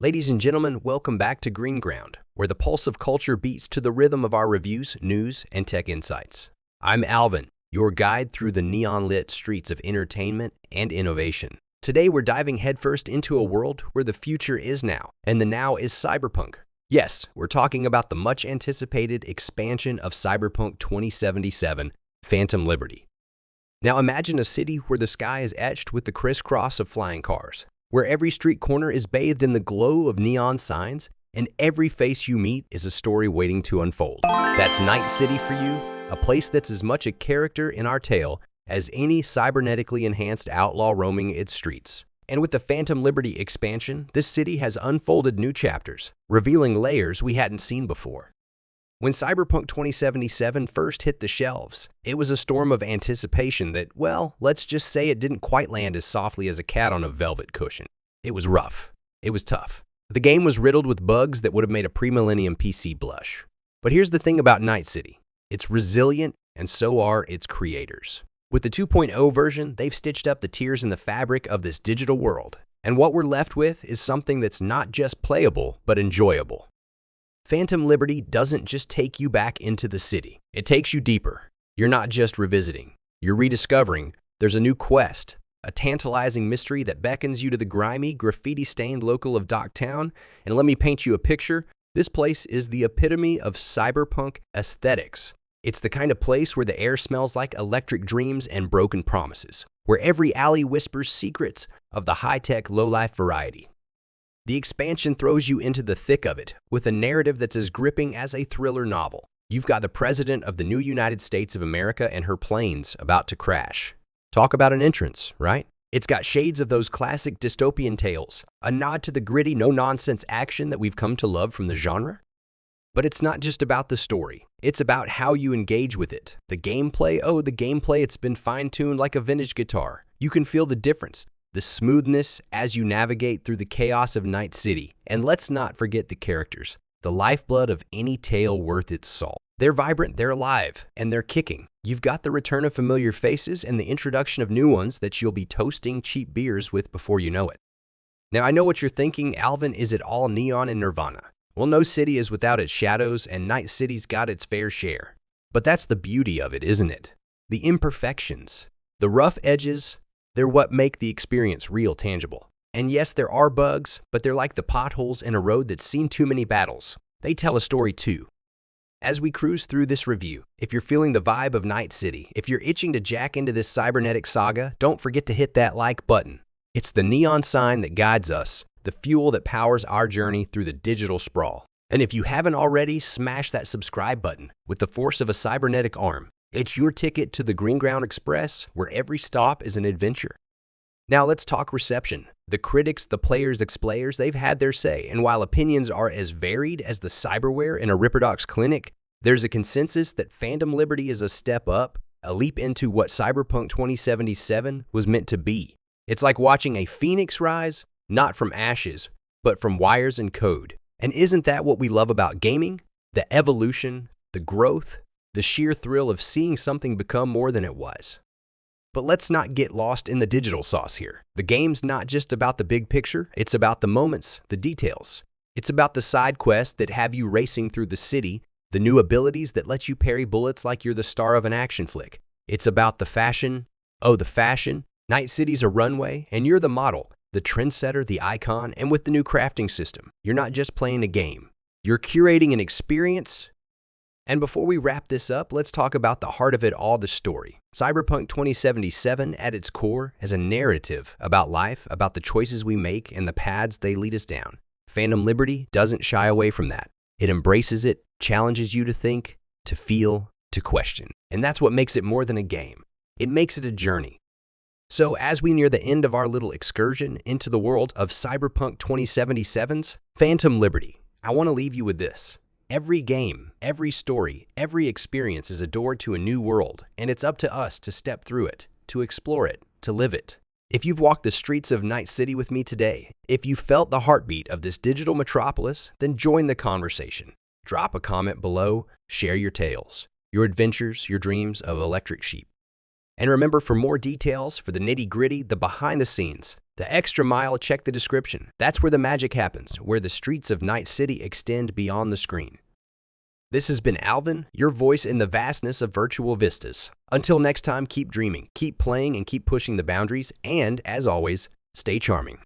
Ladies and gentlemen, welcome back to Green Ground, where the pulse of culture beats to the rhythm of our reviews, news, and tech insights. I'm Alvin, your guide through the neon-lit streets of entertainment and innovation. Today, we're diving headfirst into a world where the future is now, and the now is Cyberpunk. Yes, we're talking about the much-anticipated expansion of Cyberpunk 2077, Phantom Liberty. Now imagine a city where the sky is etched with the crisscross of flying cars, where every street corner is bathed in the glow of neon signs, and every face you meet is a story waiting to unfold. That's Night City for you, a place that's as much a character in our tale as any cybernetically enhanced outlaw roaming its streets. And with the Phantom Liberty expansion, this city has unfolded new chapters, revealing layers we hadn't seen before. When Cyberpunk 2077 first hit the shelves, it was a storm of anticipation that, well, let's just say it didn't quite land as softly as a cat on a velvet cushion. It was rough. It was tough. The game was riddled with bugs that would have made a pre-millennium PC blush. But here's the thing about Night City. It's resilient, and so are its creators. With the 2.0 version, they've stitched up the tears in the fabric of this digital world. And what we're left with is something that's not just playable, but enjoyable. Phantom Liberty doesn't just take you back into the city. It takes you deeper. You're not just revisiting. You're rediscovering. There's a new quest, a tantalizing mystery that beckons you to the grimy, graffiti-stained local of Docktown. And let me paint you a picture. This place is the epitome of cyberpunk aesthetics. It's the kind of place where the air smells like electric dreams and broken promises, where every alley whispers secrets of the high-tech, low-life variety. The expansion throws you into the thick of it, with a narrative that's as gripping as a thriller novel. You've got the President of the new United States of America and her planes about to crash. Talk about an entrance, right? It's got shades of those classic dystopian tales, a nod to the gritty, no-nonsense action that we've come to love from the genre. But it's not just about the story. It's about how you engage with it. The gameplay, it's been fine-tuned like a vintage guitar. You can feel the difference. The smoothness as you navigate through the chaos of Night City. And let's not forget the characters, the lifeblood of any tale worth its salt. They're vibrant, they're alive, and they're kicking. You've got the return of familiar faces and the introduction of new ones that you'll be toasting cheap beers with before you know it. Now, I know what you're thinking, Alvin, is it all neon and nirvana? Well, no city is without its shadows, and Night City's got its fair share. But that's the beauty of it, isn't it? The imperfections, the rough edges, they're what make the experience real tangible. And yes, there are bugs, but they're like the potholes in a road that's seen too many battles. They tell a story too. As we cruise through this review, if you're feeling the vibe of Night City, if you're itching to jack into this cybernetic saga, don't forget to hit that like button. It's the neon sign that guides us, the fuel that powers our journey through the digital sprawl. And if you haven't already, smash that subscribe button with the force of a cybernetic arm. It's your ticket to the Green Ground Express, where every stop is an adventure. Now let's talk reception. The critics, the players, explayers, they've had their say, and while opinions are as varied as the cyberware in a Ripperdocs clinic, there's a consensus that Phantom Liberty is a step up, a leap into what Cyberpunk 2077 was meant to be. It's like watching a phoenix rise, not from ashes, but from wires and code. And isn't that what we love about gaming? The evolution, the growth, the sheer thrill of seeing something become more than it was. But let's not get lost in the digital sauce here. The game's not just about the big picture, it's about the moments, the details. It's about the side quests that have you racing through the city, the new abilities that let you parry bullets like you're the star of an action flick. It's about the fashion. Night City's a runway, and you're the model, the trendsetter, the icon, and with the new crafting system, you're not just playing a game. You're curating an experience. And before we wrap this up, let's talk about the heart of it all, the story. Cyberpunk 2077, at its core, has a narrative about life, about the choices we make and the paths they lead us down. Phantom Liberty doesn't shy away from that. It embraces it, challenges you to think, to feel, to question. And that's what makes it more than a game. It makes it a journey. So as we near the end of our little excursion into the world of Cyberpunk 2077's Phantom Liberty, I want to leave you with this. Every game, every story, every experience is a door to a new world, and it's up to us to step through it, to explore it, to live it. If you've walked the streets of Night City with me today, if you felt the heartbeat of this digital metropolis, then join the conversation. Drop a comment below, share your tales, your adventures, your dreams of electric sheep. And remember, for more details, for the nitty-gritty, the behind-the-scenes, The extra mile, check the description. That's where the magic happens, where the streets of Night City extend beyond the screen. This has been Alvin, your voice in the vastness of virtual vistas. Until next time, keep dreaming, keep playing, and keep pushing the boundaries, and, as always, stay charming.